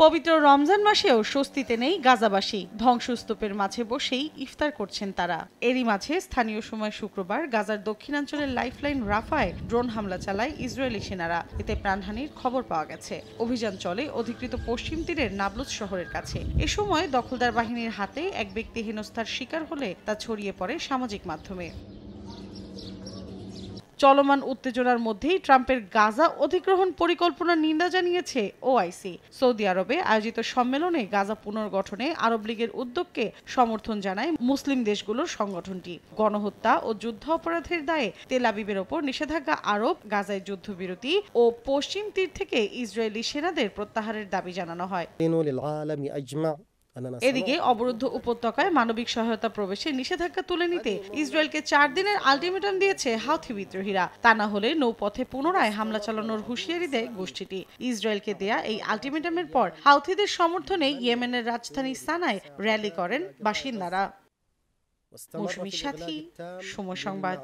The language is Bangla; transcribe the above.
পবিত্র রমজান মাসেও স্বস্তিতে নেই গাজাবাসী। ধ্বংসস্তূপের মাঝে বসেই ইফতার করছেন তারা। এরই মাঝে স্থানীয় সময় শুক্রবার গাজার দক্ষিণাঞ্চলের লাইফলাইন রাফায় ড্রোন হামলা চালায় ইসরায়েলি সেনারা। এতে প্রাণহানির খবর পাওয়া গেছে। অভিযান চলে অধিকৃত পশ্চিম তীরের নাবলুস শহরের কাছে। এ সময় দখলদার বাহিনীর হাতে এক ব্যক্তি হেনস্থার শিকার হলে তা ছড়িয়ে পড়ে সামাজিক মাধ্যমে। চলমান উত্তেজনার মধ্যেই ট্রাম্পের গাজা অধিগ্রহণ পরিকল্পনার নিন্দা জানিয়েছে ওআইসি। সৌদি আরবে আয়োজিত সম্মেলনে গাজা পুনর্গঠনে আরব লীগের উদ্যোগকে সমর্থন জানায় মুসলিম দেশগুলোর সংগঠনটি। গণহত্যা ও যুদ্ধাপরাধের দায়ে তেল আবিবের ওপর নিষেধাজ্ঞা আরোপ, গাজায় যুদ্ধবিরতি ও পশ্চিম তীর থেকে ইসরায়েলি সেনাদের প্রত্যাহারের দাবি জানানো হয়। এদিকে অবরুদ্ধ উপত্যকায় মানবিক সহায়তা প্রবেশে নিষেধাজ্ঞা তুলে নিতে ইসরায়েলকে 4 দিনের আলটিমেটাম দিয়েছে হাউথি বিদ্রোহীরা। তা না হলে নৌপথে পুনরায় হামলা চালানোর হুঁশিয়ারি দেয় গোষ্ঠীটি। ইসরায়েলকে দেয়া এই আলটিমেটামের পর হাউথিদের সমর্থনে ইয়েমেনের রাজধানী সানায় র্যালি করেন বাসিন্দারা। মৌসুমীর সাথী, সময় সংবাদ।